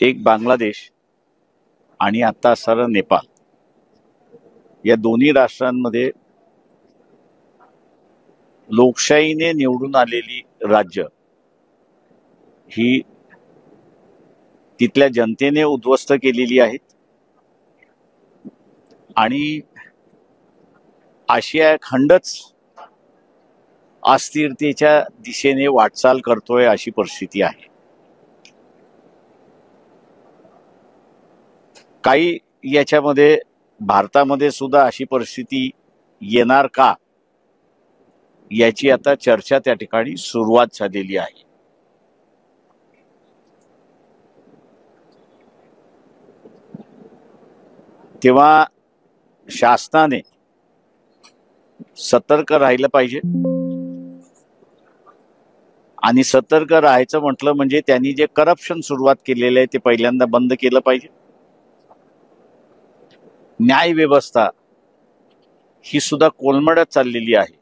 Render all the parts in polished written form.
एक बांगलादेश आणि आता असणारा नेपाळ या दोन्ही राष्ट्रांमध्ये लोकशाहीने निवडून आलेली राज्य ही तिथल्या जनतेने उद्ध्वस्त केलेली आहेत आणि आशिया खंडच अस्थिरतेच्या दिशेने वाटचाल करतोय अशी परिस्थिती आहे। काही याच्यामध्ये भारतामध्ये सुद्धा अशी परिस्थिती येणार का याची आता चर्चा त्या ठिकाणी सुरुवात झालेली आहे। तेव्हा शासनाने सतर्क राहिलं पाहिजे आणि सतर्क राहायचं म्हटलं म्हणजे त्यांनी जे करप्शन सुरुवात केलेलं आहे ते पहिल्यांदा बंद केलं पाहिजे। न्याय व्यवस्था ही सुद्धा कोलमडत चाललेली आहे।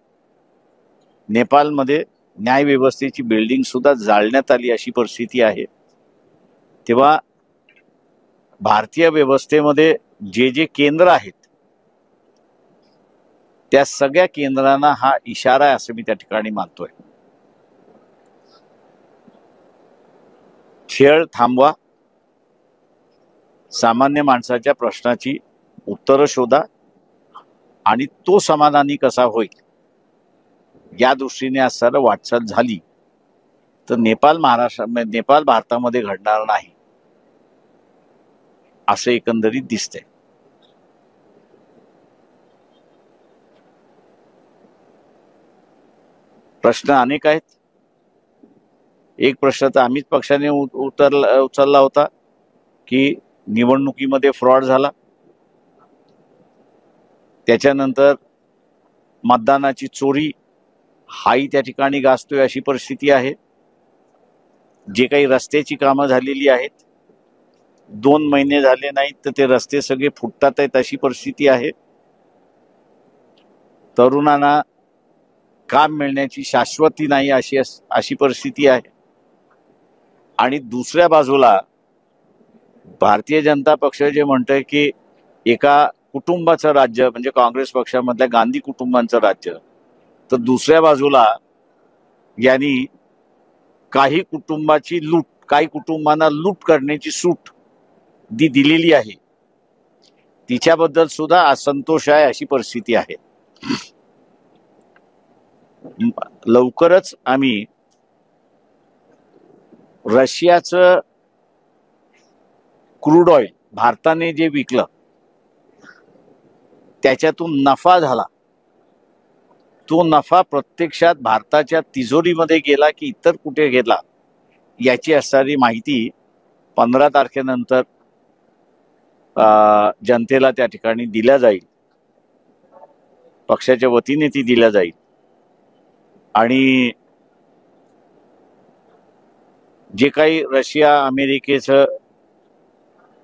नेपाळमध्ये न्याय व्यवस्थेची बिल्डिंग सुद्धा जाळण्यात आली अशी परिस्थिती आहे। तेव्हा भारतीय व्यवस्थेमध्ये जे जे केंद्र आहेत त्या सगळ्या केंद्रांना हा इशारा आहे असं मी त्या ठिकाणी मानतोय। खेळ थांबवा, सामान्य माणसाच्या प्रश्नाची उत्तरं शोधा आणि तो समाधानी कसा होईल या दृष्टीने आज सर वाटचाल झाली तर नेपाळ भारतामध्ये घडणार नाही असं एकंदरीत दिसतंय। प्रश्न अनेक आहेत। एक प्रश्न तर आम्हीच पक्षाने उचलला होता की निवडणुकीमध्ये फ्रॉड झाला, त्याच्यानंतर मतदानाची चोरी हाही त्या ठिकाणी गाजतोय अशी परिस्थिती आहे। जे काही रस्त्याची कामं झालेली आहेत 2 महिने झाले नाहीत तर ते रस्ते सगळे फुटतात आहेत अशी परिस्थिती आहे। तरुणांना काम मिळण्याची शाश्वती नाही अशी परिस्थिती आहे। आणि दुसऱ्या बाजूला भारतीय जनता पक्ष जे म्हणतोय की एका कुटुंबाचं राज्य म्हणजे काँग्रेस पक्षामधल्या गांधी कुटुंबांचं राज्य, तर दुसऱ्या बाजूला यांनी काही कुटुंबांना लूट करण्याची सूट दिलेली आहे, तिच्याबद्दल सुद्धा असंतोष आहे अशी परिस्थिती आहे। लवकरच आम्ही रशियाचं क्रूड ऑइल भारताने जे विकलं त्याच्यातून नफा झाला, तो नफा प्रत्यक्षात भारताच्या तिजोरीमध्ये गेला की इतर कुठे गेला याची असणारी माहिती 15 तारखेनंतर जनतेला त्या ठिकाणी दिल्या जाईल, पक्षाच्या वतीने ती दिल्या जाईल। आणि जे काही रशिया अमेरिकेचं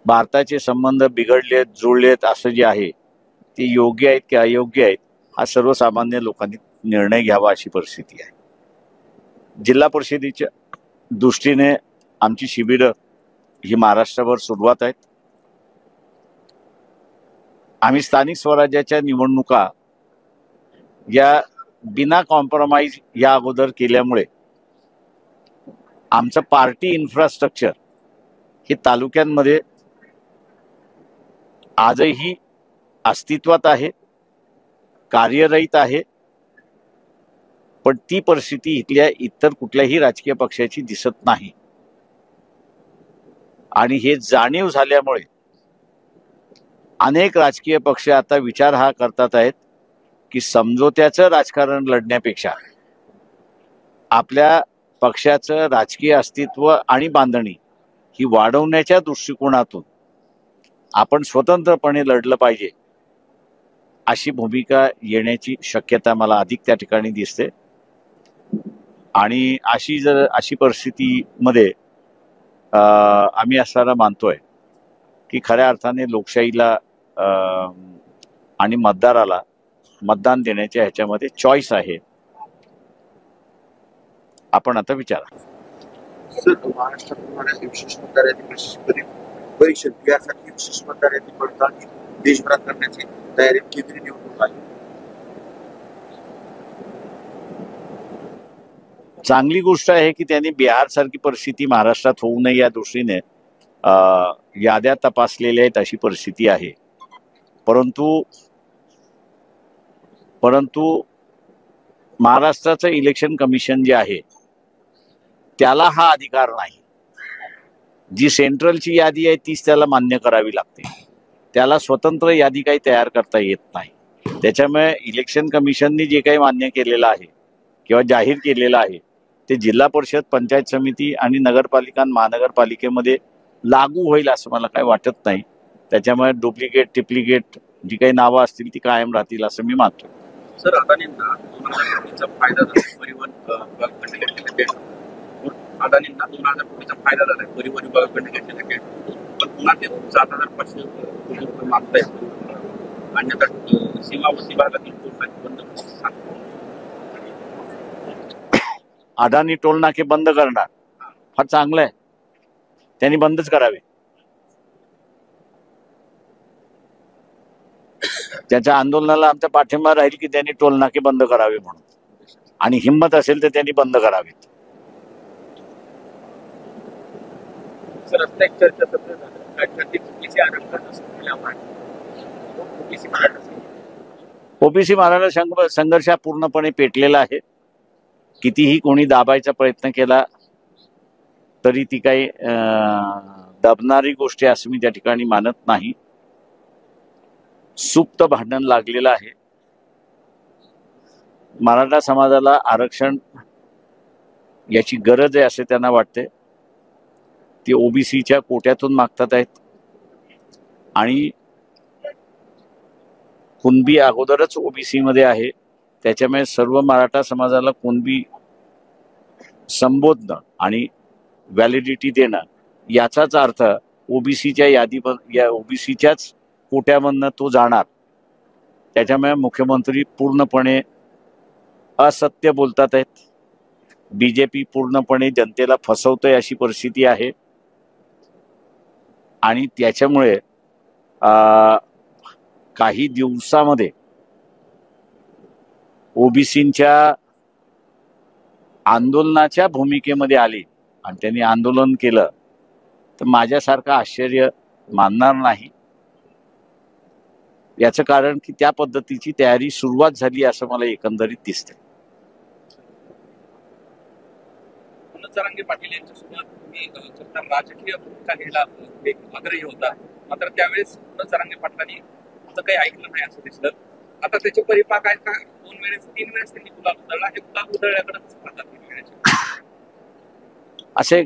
भारताचे संबंध बिघडलेत जुळलेत असं जे आहे ते योग्य आहेत की अयोग्य आहेत हा सर्वसामान्य लोकांनी निर्णय घ्यावा अशी परिस्थिती आहे। जिल्हा परिषदेच्या दृष्टीने आमची शिबिरं ही महाराष्ट्रभर सुरुवात आहेत। आम्ही स्थानिक स्वराज्याच्या निवडणुका या बिना कॉम्प्रोमाइज या अगोदर केल्यामुळे आमचं पार्टी इन्फ्रास्ट्रक्चर हे तालुक्यांमध्ये आजही अस्तित्वात आहे, कार्यरहित आहे, पण ती परिस्थिती इथल्या इतर कुठल्याही राजकीय पक्षाची दिसत नाही। आणि हे जाणीव झाल्यामुळे अनेक राजकीय पक्ष आता विचार हा करतात आहेत की समझोत्याचं राजकारण लढण्यापेक्षा आपल्या पक्षाचं राजकीय अस्तित्व आणि बांधणी ही वाढवण्याच्या दृष्टिकोनातून आपण स्वतंत्रपणे लढलं पाहिजे अशी भूमिका येण्याची शक्यता मला अधिक त्या ठिकाणी दिसते। आणि अशी परिस्थितीमध्ये आम्ही असणारा मानतोय की खऱ्या अर्थाने लोकशाहीला आणि मतदाराला मतदान देण्याच्या ह्याच्यामध्ये चॉईस आहे। आपण आता विचारा सर, महाराष्ट्रात विशेष परीक्षण यासाठी विशेष मतदारांची पडताळणी देशभरात करण्याची तयारी केंद्रीय निवडणूक आयोग. चांगली गोष्ट आहे की त्यांनी बिहार सारखी परिस्थिती महाराष्ट्रात होऊ नये या दृष्टीने याद्या तपासलेल्या आहेत अशी परिस्थिती आहे. परंतु महाराष्ट्राचं इलेक्शन कमिशन जे आहे त्याला हा अधिकार नाही. जी सेंट्रलची यादी आहे तीच त्याला मान्य करावी लागते. त्याला स्वतंत्र यादी काही तयार करता येत नाही. त्याच्यामुळे इलेक्शन कमिशनने जे काही मान्य केलेलं आहे किंवा जाहीर केलेलं आहे ते जिल्हा परिषद, पंचायत समिती आणि नगरपालिका, महानगरपालिकेमध्ये लागू होईल असं मला काही वाटत नाही. त्याच्यामुळे डुप्लिकेट, टिप्लिकेट जी काही नावं असतील ती कायम राहतील असं मी मानतो. सर, अदानींना 2000 कोटीचा फायदा झाला परिवहन विभागाकडे घेतलेल्या डेट. अदानींना 2000 कोटीचा फायदा झाला परिवहन विभागाकडे घेतलेल्या डेट. पण पुन्हा ते 7,500 कोटी रुपये मागतायत. अन्यथा सीमावर्ती भागातील टोल बंद सांगतो. अदानी टोल नाके बंद करणार फार चांगलं आहे. त्यांनी बंदच करावे. त्याच्या आंदोलनाला आमचा पाठिंबा राहील की त्यांनी टोल नाके बंद करावे म्हणून, आणि हिंमत असेल तर त्यांनी बंद करावेत. सर, आता एक चर्चा सध्या ओबीसी मराठा संघर्ष हा पूर्णपणे पेटलेला आहे. कितीही कोणी दाबायचा प्रयत्न केला तरी ती काही दबणारी गोष्ट असं मी त्या ठिकाणी मानत नाही. सुप्त भांडण लागलेलं आहे. मराठा समाजाला आरक्षण याची गरज आहे असे त्यांना वाटते. ते ओबीसीच्या कोट्यातून मागतात आहेत आणि कुणबी अगोदरच ओबीसी मध्ये आहे. त्याच्यामुळे सर्व मराठा समाजाला कुणबी संबोधणं आणि व्हॅलिडिटी देणं याचाच अर्थ ओबीसीच्या ओबीसीच्याच कोट्यामधनं तो जाणार. त्याच्यामुळे मुख्यमंत्री पूर्णपणे असत्य बोलतात आहेत. बीजेपी पूर्णपणे जनतेला फसवतोय अशी परिस्थिती आहे. आणि त्याच्यामुळे काही दिवसामध्ये ओबीसींच्या आंदोलनाच्या भूमिकेमध्ये आली आणि त्यांनी आंदोलन केलं तर माझ्यासारखं आश्चर्य मानणार नाही. याचं कारण की त्या पद्धतीची तयारी सुरुवात झाली असं मला एकंदरीत दिसतंय. जरांगे पाटील यांच्यासोबत तुम्ही राजकीय भूमिका घ्यायला आग्रही होता, मात्र त्यावेळेस जरांगे पाटलांनी असं काही ऐकलं नाही असं दिसलं. आता त्याचे परिपाक आहेत का? 2 वेळेस 3 वेळेस त्यांनी गुलाल उधळला. हे गुलाल उधळल्याकडे असे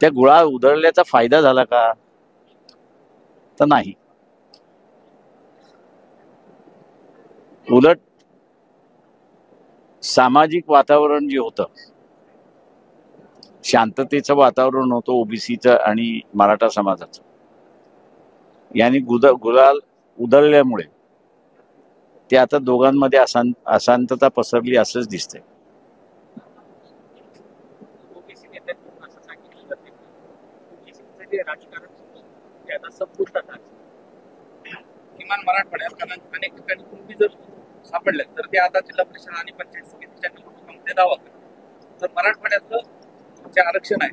त्या गुलाल उधळल्याचा फायदा झाला का? तर नाही. उलट सामाजिक वातावरण जे होतं, शांततेचं वातावरण होतं ओबीसीचं आणि मराठा समाजाचं, यांनी गुलाल उधळल्यामुळे ते आता दोघांमध्ये अशांतता पसरली असंच दिसतंय. किमान मराठवाड्यात अनेक ठिकाणी कुणबी जर सापडले तर ते आता जिल्हा परिषद आणि पंचायत समितीच्या निवडणुकीमध्ये दावा करतात. तर मराठवाड्यातलं जे आरक्षण आहे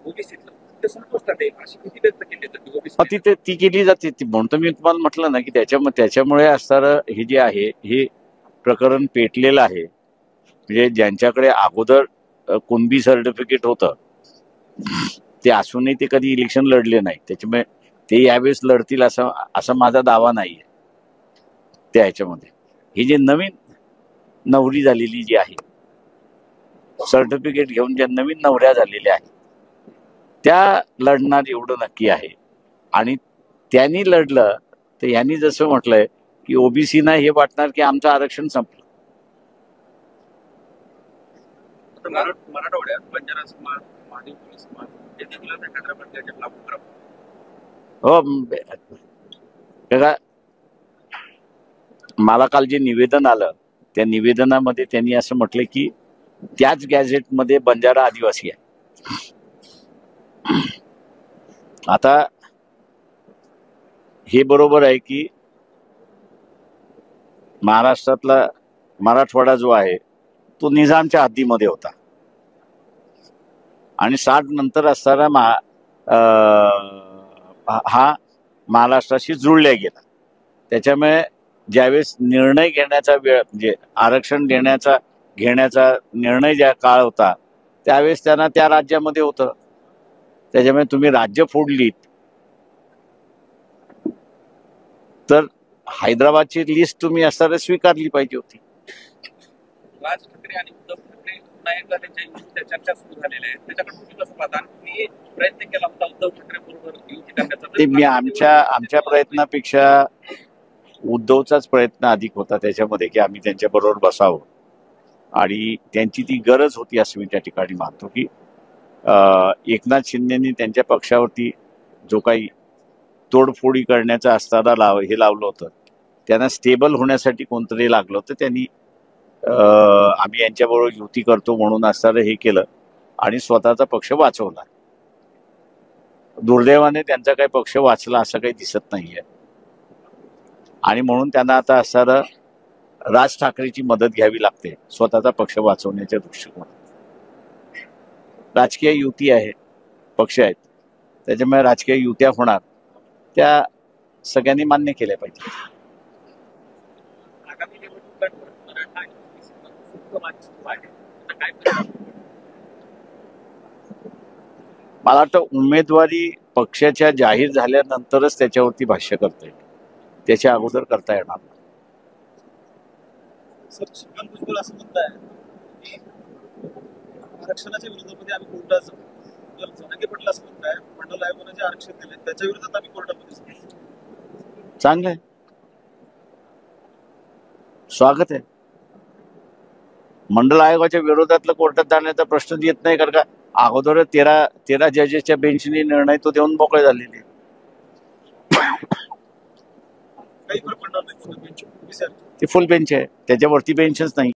ओबीसीतलं ते संपुष्टात येईल अशी भीती व्यक्त केली जाते. ती केली जाते. ती म्हणतो मी तुम्हाला म्हटलं ना की त्याच्यामुळे असणारं हे जे आहे हे प्रकरण पेटलेलं आहे. म्हणजे ज्यांच्याकडे अगोदर कुणबी सर्टिफिकेट होतं ते असूनही ते कधी इलेक्शन लढले नाही. त्याच्यामुळे ते यावेळेस लढतील असा माझा दावा नाही आहे. त्या ह्याच्यामध्ये ही जी नवीन नवरी झालेली जी आहे, सर्टिफिकेट घेऊन ज्या नवीन नवऱ्या झालेल्या आहेत त्या लढणार एवढं नक्की आहे. आणि त्यांनी लढलं तर यांनी जसं म्हटलंय की ओबीसीना हे वाटणार की आमचं आरक्षण संपलं. मराठवाड्यात बंजारा समाज, महादेव कोळी समाज हे देखील हैदराबाद राज्यात लागू करावं. हो, मला काल जे निवेदन आलं त्या निवेदनामध्ये त्यांनी असं म्हटलं की त्याच गॅझेटमध्ये बंजारा आदिवासी आहे. आता हे बरोबर आहे की महाराष्ट्रातला मराठवाडा जो आहे तो निजामच्या हद्दीमध्ये होता आणि 60 नंतर असताना हा महाराष्ट्राशी जुळल्या गेला. त्याच्यामुळे ज्यावेळेस निर्णय घेण्याचा वेळ म्हणजे आरक्षण घेण्याचा निर्णय ज्या काळ होता त्यावेळेस त्यांना त्या राज्यामध्ये होतं. त्याच्यामुळे तुम्ही राज्य फोडलीत तर हैदराबादची लिस्ट तुम्ही असताना स्वीकारली पाहिजे होती. राज ठाकरे आणि उद्धव ठाकरे पुन्हा एकदा त्यांच्या युतीच्या चर्चा सुरू झालेल्या आहेत. त्याच्याकडे तुम्ही कसं पाहता? आणि तुम्ही प्रयत्न केला होता उद्धव ठाकरे बरोबर युती करण्याचा? ते मी आमच्या प्रयत्नापेक्षा उद्धवचाच प्रयत्न अधिक होता त्याच्यामध्ये की आम्ही त्यांच्या बरोबर बसावं आणि त्यांची ती गरज होती असं मी त्या ठिकाणी मानतो की एकनाथ शिंदेनी त्यांच्या पक्षावरती जो काही तोडफोडी करण्याचं असताना लावलं होतं त्यांना स्टेबल होण्यासाठी कोणतरी लागलं होतं. त्यांनी आम्ही यांच्याबरोबर युती करतो म्हणून असताना हे केलं आणि स्वतःचा पक्ष वाचवला. दुर्दैवाने त्यांचा काही पक्ष वाचला असं काही दिसत नाहीये आणि म्हणून त्यांना आता असताना राज ठाकरेची मदत घ्यावी लागते स्वतःचा पक्ष वाचवण्याच्या दृष्टिकोनात. राजकीय युती आहे, पक्ष आहेत, त्याच्यामुळे राजकीय युत्या होणार त्या सगळ्यांनी मान्य केल्या पाहिजे. आगामी निवडणुकांवर मराठा आहे. काय परिणाम? मला वाटतं उमेदवारी पक्षाच्या जाहीर झाल्यानंतरच त्याच्यावरती भाष्य करता येईल, त्याच्या अगोदर करता येणार नाही. सर, छगन भुजबळ असं म्हणताय की आरक्षणाच्या विरोधामध्ये आम्ही कोर्टात जाऊ. जरांगे पाटील असं म्हणताय मंडल आयोगाने जे आरक्षण दिले त्याच्या विरोधात आम्ही कोर्टामध्ये जाऊ. चांगलं आहे, स्वागत आहे. मंडल आयोगाच्या विरोधातलं कोर्टात जाण्याचा प्रश्न येत नाही, कारण का अगोदर 13 जजेसच्या बेंचनी निर्णय तो देऊन मोकळे झालेले. काही फरक पडणार नाही. ते फुल बेंच आहे, त्याच्यावरती बेंचच नाही.